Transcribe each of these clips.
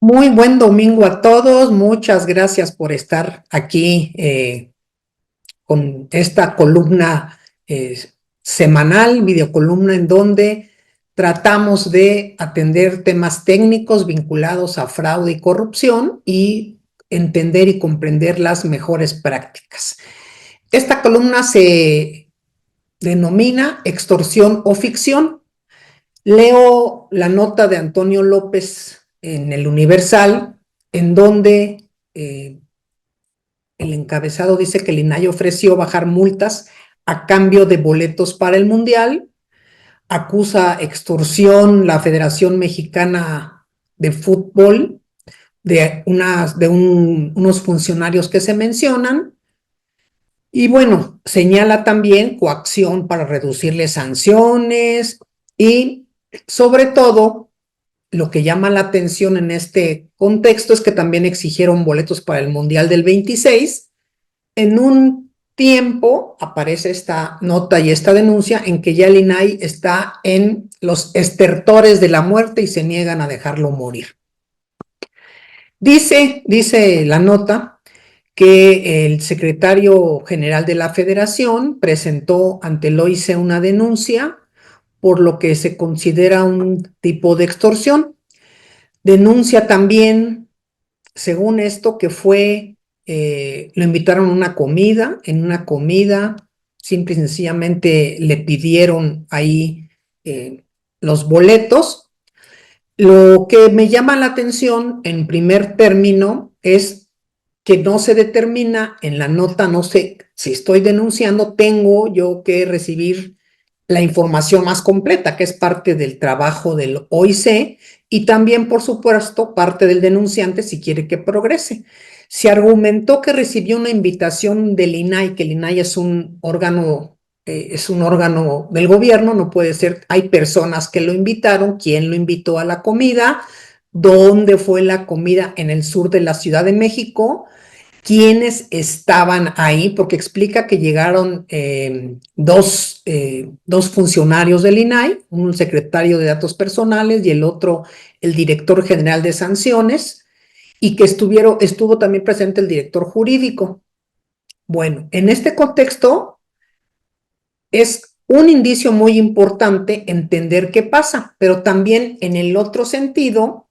Muy buen domingo a todos. Muchas gracias por estar aquí con esta columna eh, semanal, videocolumna, en donde tratamos de atender temas técnicos vinculados a fraude y corrupción y entender y comprender las mejores prácticas. Esta columna se denomina extorsión o ficción. Leo la nota de Antonio López en el Universal, en donde el encabezado dice que el INAI ofreció bajar multas a cambio de boletos para el Mundial, acusa extorsión la Federación Mexicana de Fútbol de unos funcionarios que se mencionan, y bueno, señala también coacción para reducirle sanciones y sobre todo lo que llama la atención en este contexto es que también exigieron boletos para el Mundial del 26. En un tiempo aparece esta nota y esta denuncia en que ya el INAI está en los estertores de la muerte y se niegan a dejarlo morir. Dice la nota que el secretario general de la Federación presentó ante el OIC una denuncia por lo que se considera un tipo de extorsión. Denuncia también, según esto, que lo invitaron a una comida, en una comida, simple y sencillamente le pidieron ahí los boletos. Lo que me llama la atención en primer término es que no se determina en la nota, no sé si estoy denunciando, tengo yo que recibir la información más completa, que es parte del trabajo del OIC y también, por supuesto, parte del denunciante si quiere que progrese. Se argumentó que recibió una invitación del INAI, que el INAI es un órgano del gobierno, no puede ser, hay personas que lo invitaron, quién lo invitó a la comida, dónde fue la comida en el sur de la Ciudad de México, quiénes estaban ahí, porque explica que llegaron dos funcionarios del INAI, un secretario de datos personales y el otro, el director general de sanciones, y que estuvo también presente el director jurídico. Bueno, en este contexto es un indicio muy importante entender qué pasa, pero también en el otro sentido,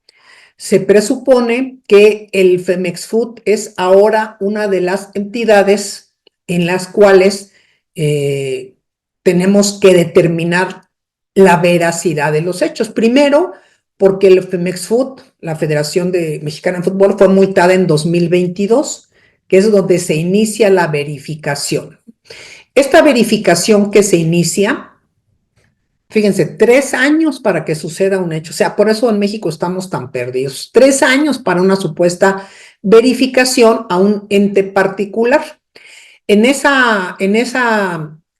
se presupone que el Femex Food es ahora una de las entidades en las cuales eh, tenemos que determinar la veracidad de los hechos. Primero, porque el Femex Food, la Federación Mexicana de Fútbol, fue multada en 2022, que es donde se inicia la verificación. Esta verificación que se inicia, fíjense, 3 años para que suceda un hecho. O sea, por eso en México estamos tan perdidos. 3 años para una supuesta verificación a un ente particular. En esa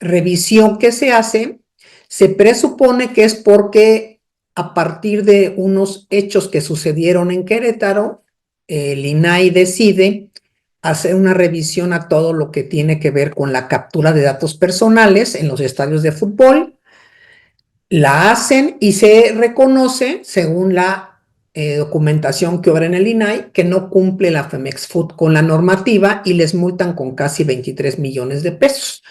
revisión que se hace, se presupone que es porque a partir de unos hechos que sucedieron en Querétaro, el INAI decide hacer una revisión a todo lo que tiene que ver con la captura de datos personales en los estadios de fútbol. La hacen y se reconoce, según la documentación que obra en el INAI, que no cumple la Femex Food con la normativa y les multan con casi 23 millones de pesos.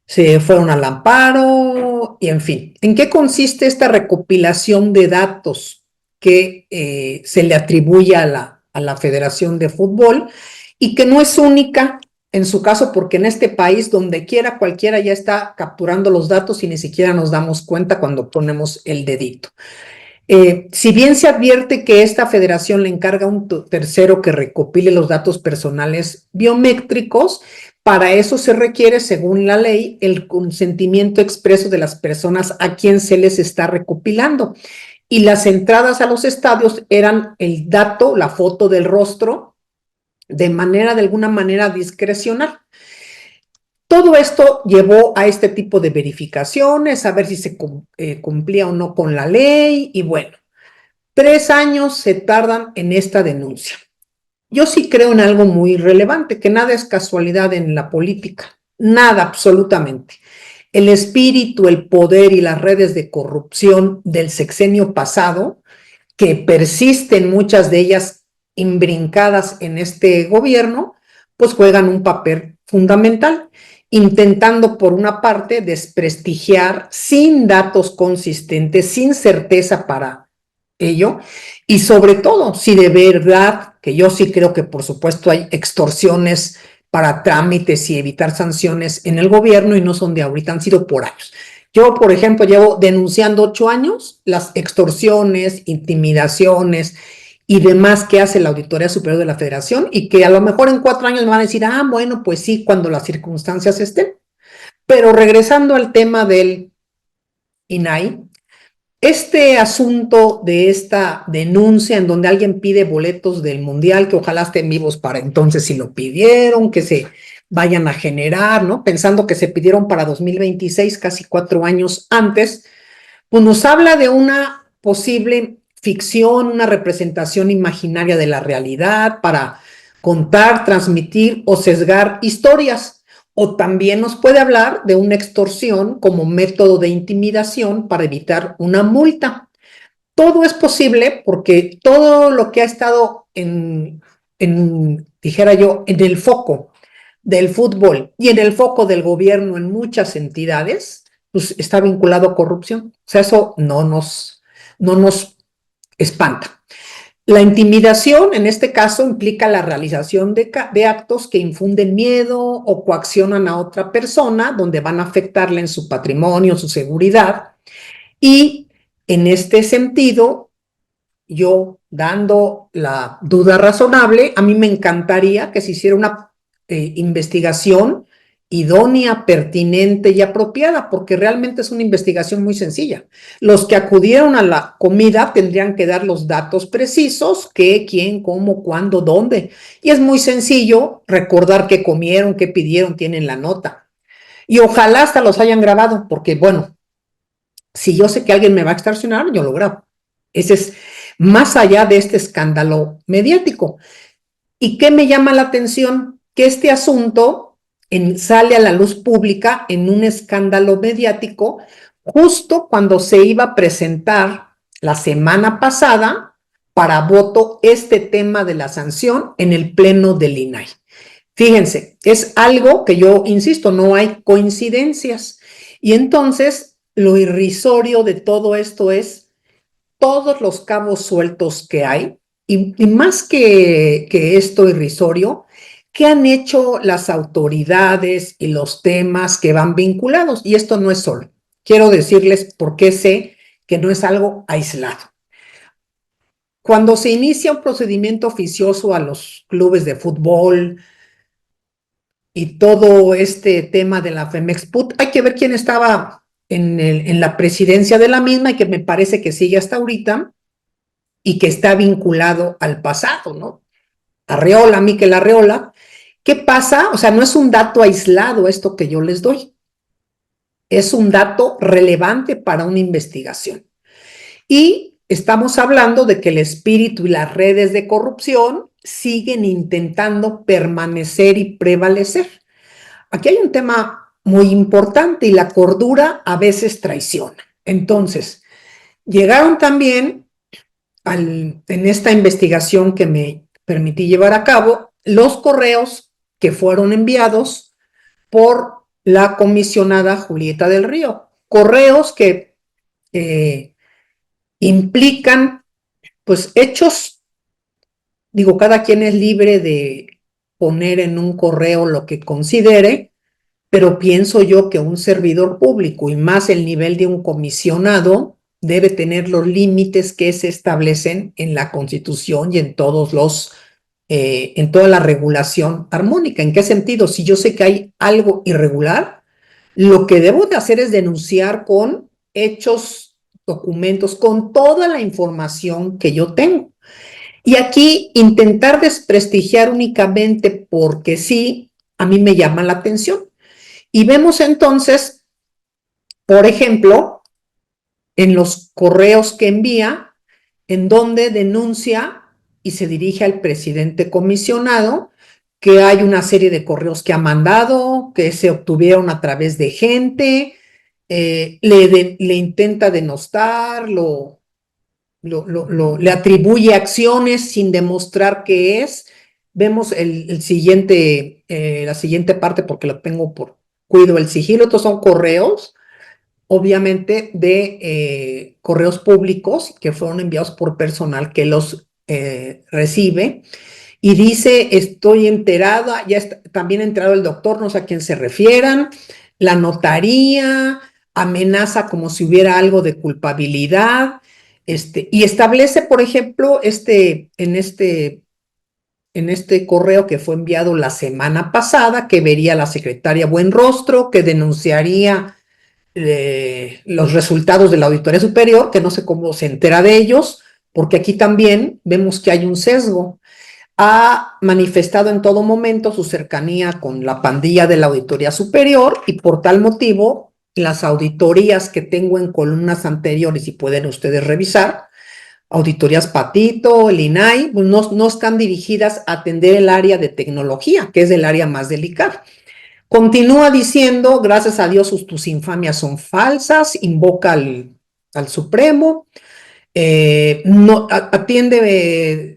Se fueron al amparo y en fin. ¿En qué consiste esta recopilación de datos que se le atribuye a la Federación de Fútbol y que no es única en su caso, porque en este país, donde quiera, cualquiera ya está capturando los datos y ni siquiera nos damos cuenta cuando ponemos el dedito? Si bien se advierte que esta federación le encarga a un tercero que recopile los datos personales biométricos, para eso se requiere, según la ley, el consentimiento expreso de las personas a quien se les está recopilando. Y las entradas a los estadios eran el dato, la foto del rostro, de alguna manera discrecional. Todo esto llevó a este tipo de verificaciones, a ver si se cumplía o no con la ley, y bueno, 3 años se tardan en esta denuncia. Yo sí creo en algo muy relevante, que nada es casualidad en la política, nada absolutamente. El espíritu, el poder y las redes de corrupción del sexenio pasado que persisten muchas de ellas imbrincadas en este gobierno, pues juegan un papel fundamental, intentando por una parte desprestigiar sin datos consistentes, sin certeza para ello, y sobre todo si de verdad, que yo sí creo que por supuesto hay extorsiones para trámites y evitar sanciones en el gobierno y no son de ahorita, han sido por años. Yo, por ejemplo, llevo denunciando 8 años las extorsiones, intimidaciones y demás que hace la Auditoría Superior de la Federación y que a lo mejor en 4 años me van a decir, bueno, pues sí, cuando las circunstancias estén. Pero regresando al tema del INAI, este asunto de esta denuncia en donde alguien pide boletos del Mundial, que ojalá estén vivos para entonces si lo pidieron, que se vayan a generar, ¿no? Pensando que se pidieron para 2026, casi 4 años antes, pues nos habla de una posible ficción, una representación imaginaria de la realidad para contar, transmitir o sesgar historias. O también nos puede hablar de una extorsión como método de intimidación para evitar una multa. Todo es posible porque todo lo que ha estado dijera yo, en el foco del fútbol y en el foco del gobierno en muchas entidades, pues está vinculado a corrupción. O sea, eso no nos espanta. La intimidación, en este caso, implica la realización de actos que infunden miedo o coaccionan a otra persona, donde van a afectarle en su patrimonio, su seguridad. Y en este sentido, yo dando la duda razonable, a mí me encantaría que se hiciera una investigación idónea, pertinente y apropiada, porque realmente es una investigación muy sencilla. Los que acudieron a la comida tendrían que dar los datos precisos, qué, quién, cómo, cuándo, dónde. Y es muy sencillo recordar qué comieron, qué pidieron, tienen la nota. Y ojalá hasta los hayan grabado, porque bueno, si yo sé que alguien me va a extorsionar, yo lo grabo. Ese es más allá de este escándalo mediático. ¿Y qué me llama la atención? Que este asunto sale a la luz pública en un escándalo mediático justo cuando se iba a presentar la semana pasada para voto este tema de la sanción en el pleno del INAI. Fíjense, es algo que yo insisto, no hay coincidencias. Y entonces, lo irrisorio de todo esto es todos los cabos sueltos que hay, y más que esto irrisorio, ¿qué han hecho las autoridades y los temas que van vinculados? Y esto no es solo. Quiero decirles por qué sé que no es algo aislado. Cuando se inicia un procedimiento oficioso a los clubes de fútbol y todo este tema de la Femexput, hay que ver quién estaba en la presidencia de la misma y que me parece que sigue hasta ahorita, y que está vinculado al pasado, ¿no? Arreola, Miquel Arreola. ¿Qué pasa? O sea, no es un dato aislado esto que yo les doy. Es un dato relevante para una investigación. Y estamos hablando de que el espíritu y las redes de corrupción siguen intentando permanecer y prevalecer. Aquí hay un tema muy importante y la cordura a veces traiciona. Entonces, llegaron también en esta investigación que me permití llevar a cabo, los correos que fueron enviados por la comisionada Julieta del Río. Correos que implican, pues, hechos, digo, cada quien es libre de poner en un correo lo que considere, pero pienso yo que un servidor público y más el nivel de un comisionado debe tener los límites que se establecen en la Constitución y en en toda la regulación armónica. ¿En qué sentido? Si yo sé que hay algo irregular, lo que debo de hacer es denunciar con hechos, documentos, con toda la información que yo tengo. Y aquí intentar desprestigiar únicamente porque sí, a mí me llama la atención. Y vemos entonces, por ejemplo, en los correos que envía, en donde denuncia y se dirige al presidente comisionado, que hay una serie de correos que ha mandado, que se obtuvieron a través de gente, le intenta denostar, lo le atribuye acciones sin demostrar qué es. Vemos el siguiente, la siguiente parte porque lo tengo por cuido el sigilo. Estos son correos, obviamente, de correos públicos que fueron enviados por personal que los recibe. Y dice, estoy enterada, ya está, también enterado el doctor, no sé a quién se refieran, la notaría, amenaza como si hubiera algo de culpabilidad, y establece, por ejemplo, en este correo que fue enviado la semana pasada, que vería la secretaria Buenrostro, que denunciaría los resultados de la Auditoría Superior, que no sé cómo se entera de ellos, porque aquí también vemos que hay un sesgo. Ha manifestado en todo momento su cercanía con la pandilla de la Auditoría Superior y por tal motivo las auditorías que tengo en columnas anteriores y pueden ustedes revisar, auditorías Patito, el INAI, pues no están dirigidas a atender el área de tecnología, que es el área más delicada. Continúa diciendo, gracias a Dios tus infamias son falsas, invoca al Supremo, no, atiende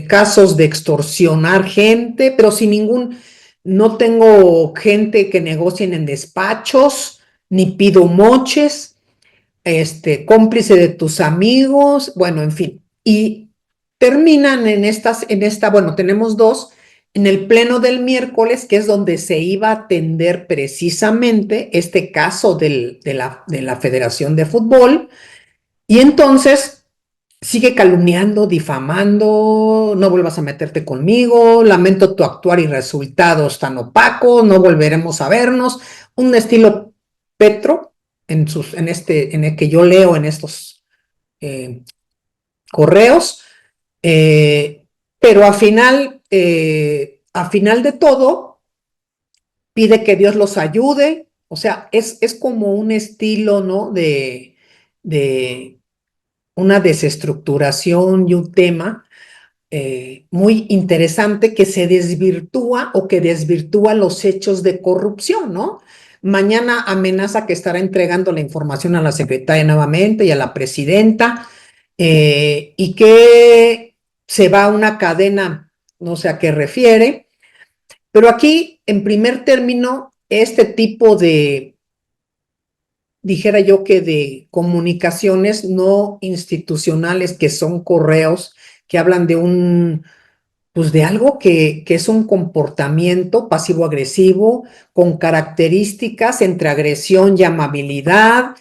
casos de extorsionar gente, pero sin ningún, no tengo gente que negocien en despachos, ni pido moches, cómplice de tus amigos, bueno, en fin. Y terminan bueno, tenemos dos, en el pleno del miércoles, que es donde se iba a atender precisamente este caso de la Federación de Fútbol, y entonces sigue calumniando, difamando, no vuelvas a meterte conmigo, lamento tu actuar y resultados tan opacos, no volveremos a vernos, un estilo Petro en el que yo leo en estos correos, pero a final de todo, pide que Dios los ayude, o sea, es como un estilo, ¿no? De una desestructuración y un tema muy interesante que se desvirtúa o que desvirtúa los hechos de corrupción, ¿no? Mañana amenaza que estará entregando la información a la secretaria nuevamente y a la presidenta, y que se va a una cadena, no sé a qué refiere, pero aquí, en primer término, este tipo de, dijera yo que de comunicaciones no institucionales, que son correos que hablan de pues de algo que es un comportamiento pasivo-agresivo con características entre agresión y amabilidad,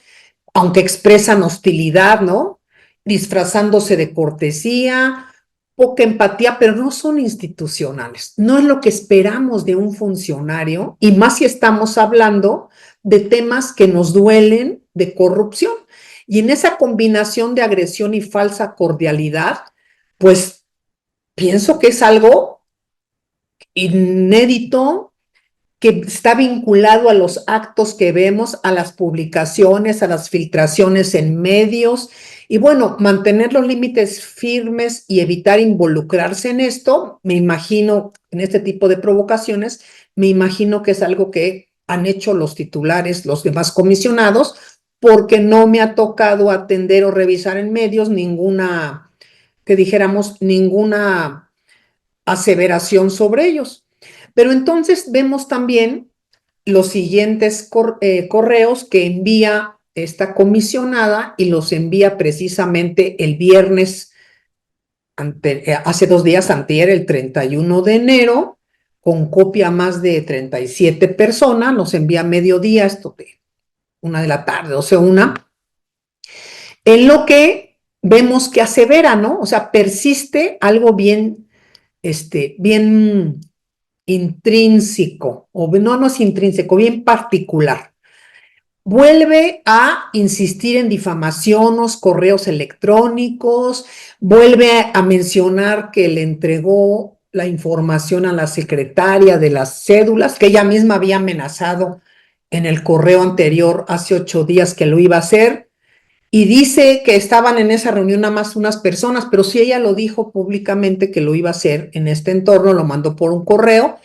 aunque expresan hostilidad, ¿no? Disfrazándose de cortesía, poca empatía, pero no son institucionales. No es lo que esperamos de un funcionario, y más si estamos hablando de temas que nos duelen de corrupción. Y en esa combinación de agresión y falsa cordialidad, pues pienso que es algo inédito, que está vinculado a los actos que vemos, a las publicaciones, a las filtraciones en medios, y bueno, mantener los límites firmes y evitar involucrarse en esto, me imagino, en este tipo de provocaciones, me imagino que es algo que han hecho los titulares, los demás comisionados, porque no me ha tocado atender o revisar en medios ninguna, que dijéramos, ninguna aseveración sobre ellos. Pero entonces vemos también los siguientes correos que envía esta comisionada, y los envía precisamente el viernes, hace 2 días, antier, el 31 de enero, con copia a más de 37 personas, los envía a mediodía, esto de 1 de la tarde, 12:01, en lo que vemos que asevera, ¿no? O sea, persiste algo bien, bien intrínseco, o no es intrínseco, bien particular. Vuelve a insistir en difamaciones, correos electrónicos, vuelve a mencionar que le entregó la información a la secretaria de las cédulas, que ella misma había amenazado en el correo anterior hace 8 días que lo iba a hacer, y dice que estaban en esa reunión nada más unas personas, pero si ella lo dijo públicamente que lo iba a hacer en este entorno, lo mandó por un correo,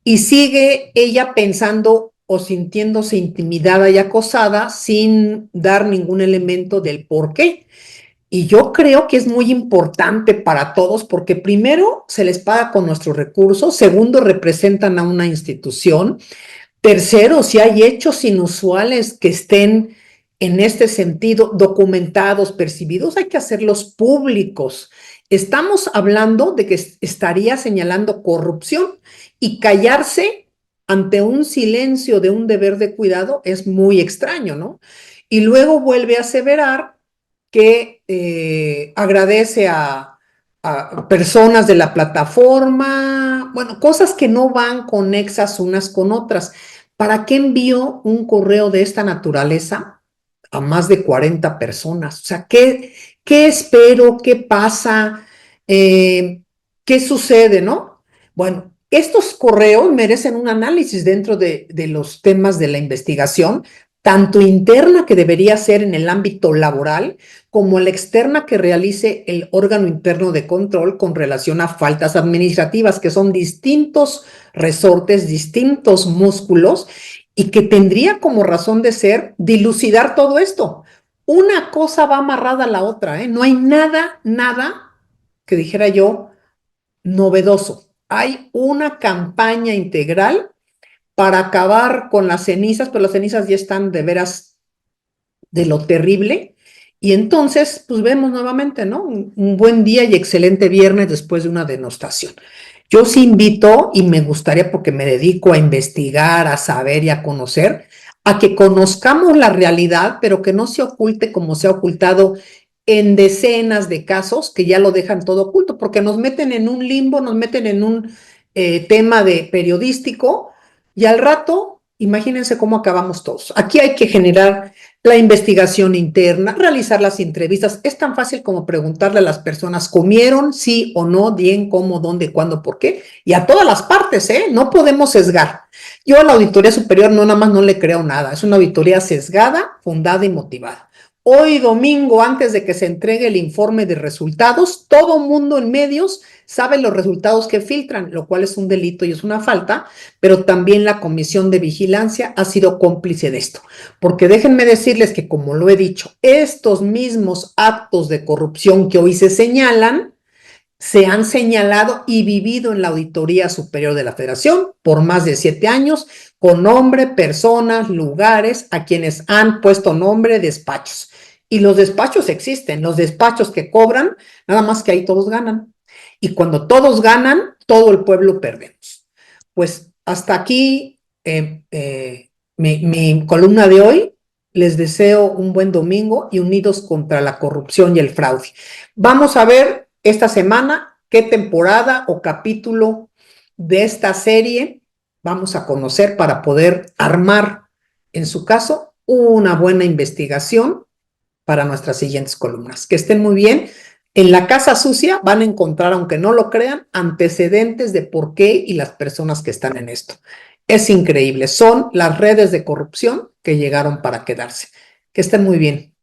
y sigue ella pensando o sintiéndose intimidada y acosada sin dar ningún elemento del por qué. Y yo creo que es muy importante para todos porque primero se les paga con nuestros recursos, segundo representan a una institución, tercero, si hay hechos inusuales que estén en este sentido documentados, percibidos, hay que hacerlos públicos. Estamos hablando de que estaría señalando corrupción y callarse ante un silencio de un deber de cuidado es muy extraño, ¿no? Y luego vuelve a aseverar que agradece a personas de la plataforma, bueno, cosas que no van conexas unas con otras. ¿Para qué envió un correo de esta naturaleza a más de 40 personas? O sea, ¿qué espero? ¿Qué pasa? ¿Qué sucede, no? Bueno, estos correos merecen un análisis dentro de los temas de la investigación, tanto interna que debería ser en el ámbito laboral, como la externa que realice el órgano interno de control con relación a faltas administrativas, que son distintos resortes, distintos músculos, y que tendría como razón de ser dilucidar todo esto. Una cosa va amarrada a la otra, ¿eh? No hay nada que dijera yo novedoso. Hay una campaña integral para acabar con las cenizas, pero las cenizas ya están de veras de lo terrible. Y entonces, pues vemos nuevamente, ¿no? Un buen día y excelente viernes después de una denostación. Yo sí invito, y me gustaría porque me dedico a investigar, a saber y a conocer, a que conozcamos la realidad, pero que no se oculte como se ha ocultado en decenas de casos que ya lo dejan todo oculto, porque nos meten en un limbo, nos meten en un tema de periodístico y al rato, imagínense cómo acabamos todos. Aquí hay que generar la investigación interna, realizar las entrevistas. Es tan fácil como preguntarle a las personas, ¿comieron? Sí o no, bien, cómo, dónde, cuándo, por qué. Y a todas las partes, ¿eh? No podemos sesgar. Yo a la Auditoría Superior no nada más no le creo nada. Es una auditoría sesgada, fundada y motivada. Hoy domingo, antes de que se entregue el informe de resultados, todo mundo en medios sabe los resultados que filtran, lo cual es un delito y es una falta, pero también la Comisión de Vigilancia ha sido cómplice de esto. Porque déjenme decirles que, como lo he dicho, estos mismos actos de corrupción que hoy se han señalado y vivido en la Auditoría Superior de la Federación por más de 7 años, con nombre, personas, lugares, a quienes han puesto nombre, despachos. Y los despachos existen, los despachos que cobran, nada más que ahí todos ganan. Y cuando todos ganan, todo el pueblo perdemos. Pues hasta aquí mi columna de hoy. Les deseo un buen domingo y unidos contra la corrupción y el fraude. Vamos a ver esta semana qué temporada o capítulo de esta serie vamos a conocer para poder armar, en su caso, una buena investigación para nuestras siguientes columnas. Que estén muy bien. En la casa sucia van a encontrar, aunque no lo crean, antecedentes de por qué y las personas que están en esto. Es increíble. Son las redes de corrupción que llegaron para quedarse. Que estén muy bien.